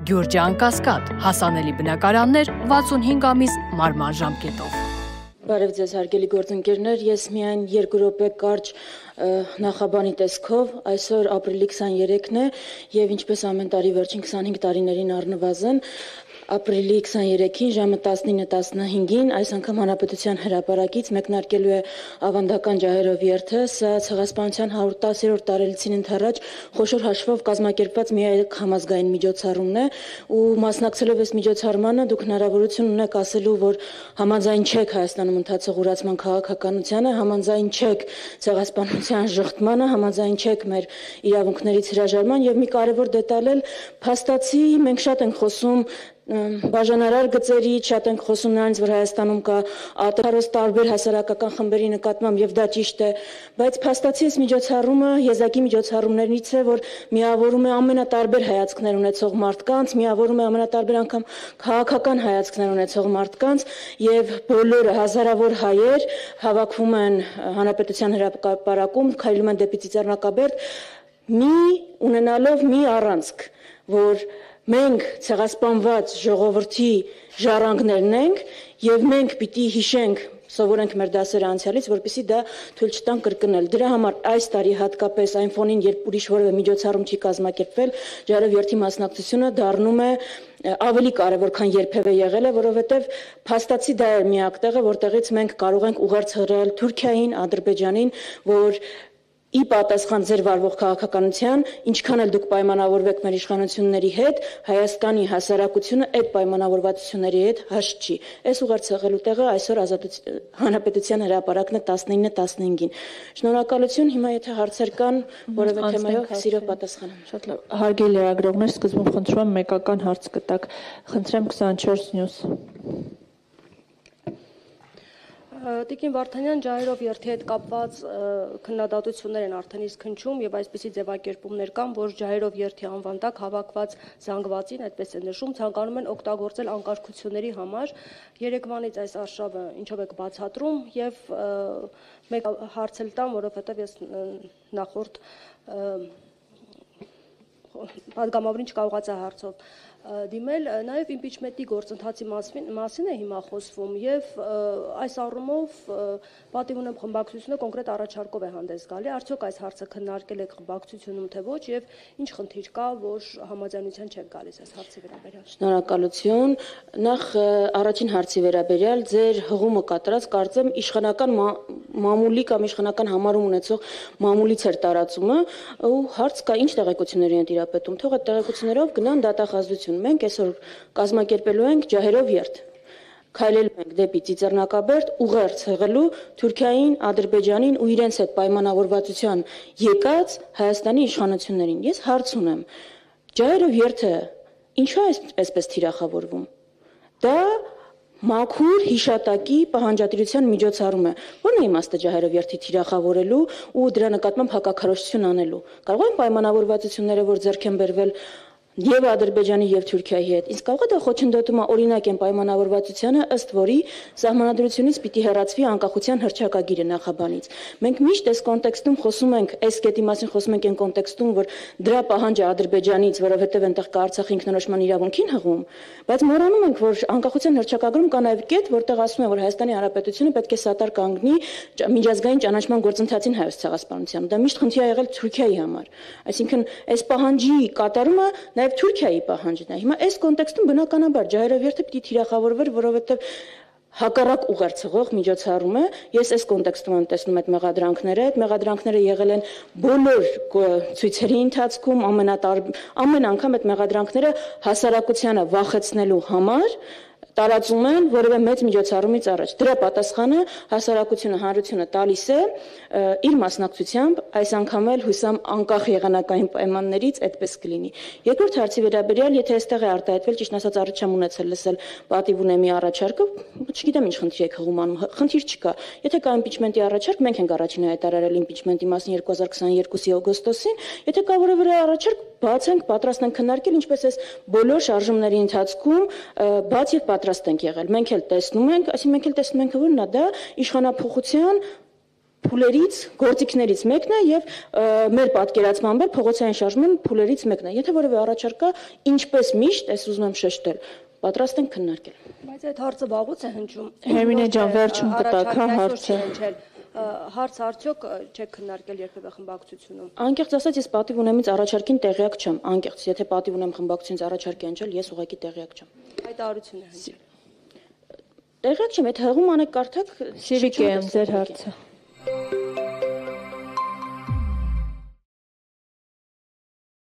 Գյուրջան Կասկադ, հասանելի բնակարաններ 65 ամիս մարման ժամկետով։ Բարև ձեզ հարգելի գործընկերներ, ես միայն 2 րոպե կարճ նախաբանի տեսքով, այսօր ապրիլի 23-ն է եւ ինչպես ամեն տարի վերջին 25 տարիներին առնվազն ապրիլի 23-ին ժամը 19:15-ին այս անգամ Հանրապետության հրապարակից մեկնարկելու է ավանդական ջահերով երթը, սա Ցեղասպանության 110-րդ տարելիցին ընթരാճ խոշոր հաշվով կազմակերպված միակ համազգային միջոցառումն է ու մասնակցելով այս միջոցառմանը դուք հնարավորություն ունեք ասելու, որ համաձայն չեք Հայաստանում ընթացող ուրացման քաղաքականությանը, համաձայն չեք ցեղասպանության շղթմանը, համաձայն չեք մեր իրավունքներից հրաժարման եւ մի կարեւոր դետալ էլ փաստացի մենք շատ ենք խոսում բաժանարար գծերի, շատ ենք խոսում նրանից, որ Հայաստանում կա ատարոց տարբեր հասարակական խմբերի նկատմամբ եւ դա ճիշտ է, բայց փաստացի այս միջոցառումը եզակի միջոցառումներից է, որ միավորում է ամենատարբեր հայացքներ ունեցող մարդկանց, միավորում է ամենատարբեր անգամ քաղաքական հայացքներ ունեցող մարդկանց եւ բոլորը հազարավոր հայեր հավաքվում են Հանրապետության հրապարակում, քայլում են դեպի Ծիծեռնակաբերդ, ունենալով մի առանցք, որ մենք ցեղասպանված ժողովրդի ժառանգներն ենք եւ մենք պիտի հիշենք, սովորենք մեր դասերը անցյալից, որպեսզի դա թույլ չտանք կրկնել։ Դրա համար այս տարի հատկապես այն ֆոնին, երբ ուրիշ որևէ միջոցառում չի կազմակերպվել, ջահերով երթի մասնակցությունը դառնում է ավելի կարևոր, քան երբևէ եղել է, որովհետեւ փաստացի դա է միակ տեղը, որտեղից մենք կարող ենք ուղերձ հղել Թուրքիային, Ադրբեջանին, որ ի պատասխան ձեր վարվող քաղաքականության, ինչքան էլ դուք պայմանավորվեք մեր իշխանությունների հետ, Հայաստանի հասարակությունը այդ պայմանավորվածությունների հետ հաշտ չի։ Այս ուղերձ հղելու տեղը այսօր Հանրապետության հրապարակն է 19:15-ին։ Շնորհակալություն, հիմա եթե հարցեր կան, որևէ թեմայով սիրով պատասխանեմ։ Շատ լավ։ Հարգելի լրագրողներ, սկզբում խնդրում եմ մեկական հարց կտակ։ Խնդրեմ 24 News։ Տիկին Վարդանյան, ջահերով երթի հետ կապված քննադատություններ են արդեն իսկ հնչում եւ այսպիսի ձևակերպումներ կան, որ ջահերով երթի անվան տակ հավաքված զանգվածին, այդպես է նշում, ցանկանում են օգտագործել անկարգությունների համար։ Երեկվանից այս արշավը ինչով եք բացատրում եւ մեկ հարց էլ տամ, որովհետեւ ես նախորդ պատգամավորին չկարողացա հարցով դիմել, նաև իմպիչմենտի գործընթացի մասին է հիմա խոսվում եւ այս առումով պատիվ ունեմ խմբակցությունը կոնկրետ առաջարկով է հանդես գալի, արդյոք այս հարցը քննարկել եք խմբակցությունում թե ոչ եւ ինչ խնդիր կա, որ համաձայնության չեք գալիս այս հարցի վերաբերյալ։ Շնորհակալություն։ Նախ առաջին հարցի վերաբերյալ ձեր հղումը կատարած կարծեմ իշխանական մամուլի կամ իշխանական համարում ունեցող մամուլից էր տարածումը ու հարց կա ինչ տեղեկությունների են տիրապետում, թող այդ տեղեկություններով գնան դատախազություն։ Մենք այսօր կազմակերպելու ենք ջահերով երթ։ Քայլելու ենք դեպի Ծիծեռնակաբերդ ուղերձ հղելու Թուրքիային, Ադրբեջանին ու իրենց հետ պայմանավորվածության եկած Հայաստանի իշխանություններին։ Ես հարց ունեմ. ջահերով երթը ինչու է այսպես թիրախավորվում։ Դա մաքուր հիշատակի պահանջատիրության միջոցառում է։ Ո՞րն է իմաստը ջահերով երթի թիրախավորելու ու դրա նկատմամբ հակակարողություն անելու։ Կարող են պայմանավորվածությունները, որ ձեռք են բերվել եւ Ադրբեջանի եւ Թուրքիայի հետ, իսկ կարող է դա խոչընդոտում է օրինակ են պայմանավորվածությանը, ըստ որի սահմանադրությունից պիտի հեռացվի անկախության հռչակագիրը նախաբանից։ Մենք միշտ այս կոնտեքստում խոսում ենք, այս կետի մասին խոսում ենք այն կոնտեքստում, որ դրա պահանջը Ադրբեջանից, որովհետեւ այնտեղ կա Արցախի ինքնորոշման իրավունքին հղում, բայց մոռանում ենք, որ անկախության հռչակագրում կա նաեւ կետ, որտեղ ասում է, որ Հայաստանի Հանրապետությունը պետք է սատար կանգնի միջազգային ճանաչման գործընթացին հայոց ցեղասպանությամբ։ Դա միշտ խնդիր ա եղել Թուրքիայի համար։ Այսինքն այս պահանջի կատարումը Նաև Թուրքիայի պահանջն է։ Հիմա այս կոնտեքստում բնականաբար ջահերով երթը պիտի թիրախավորվեր, որովհետև հակառակ ուղերձ հղող միջոցառում է։ Ես այս կոնտեքստում եմ տեսնում այդ մեղադրանքները։ Այդ մեղադրանքները եղել են բոլոր ցույցերի ընթացքում, ամեն անգամ այդ մեղադրանքները հասարակությանը վախեցնելու համար տարածում են որևէ մեծ միջոցառումից առաջ։ Դրա պատասխանը հասարակությունը, հանրությունը տալիս է իր մասնակցությամբ, այս անգամ էլ հուսամ անկախ եղանակային պայմաններից այդպես կլինի։ Երկրորդ հարցի վերաբերյալ, եթե այստեղ է արտահայտվել, ճիշտ ասած առաջ եմ ունեցել լսել պատիվ ունեմի առաջարկը, չգիտեմ ինչ խնդիր եք հղում անում, խնդիր չկա։ Եթե կա իմպիչմենտի առաջարկ, մենք ենք առաջին հայտարարել իմպիչմենտի մասին 2022-ի օգոստոսին, եթե կա որևէ առաջարկ, բաց ենք, պատրաստ ենք քննարկել, ինչպես այս բոլոր շարժումների ընթացքում բաց եւ պատրաստ ենք եղել։ Մենք էլ տեսնում ենք, այսինքն մենք էլ տեսնում ենք, որ նա դա իշխանափոխության փուլերից, գործիքներից մեկն է եւ մեր պատկերացմամբ փողոցային շարժման փուլերից մեկն է։ Եթե որևէ առաջարկ կա, ինչպես միշտ, ես ուզում եմ շեշտել, պատրաստ ենք քննարկել։ Բայց այդ հարցը վաղուց է հնչում։ Հերմինե ջան, վերջում կտակ, հա, հարցը։ Հարց արդյոք չեք քննարկել երբևէ խմբակցությունում։ Անկեղծ ասած, ես պատիվ ունեմից առաջարկին տեղյակ չեմ, անկեղծ, եթե պատիվ ունեմ խմբակցությունից առաջարկ հնչել, ես ուղղակի տեղյակ չեմ։ Հայտարարություն է հնչել։ Տեղյակ չեմ, այդ հղում անեք կարդաք, Սիրիկ եմ ձեր հարցը։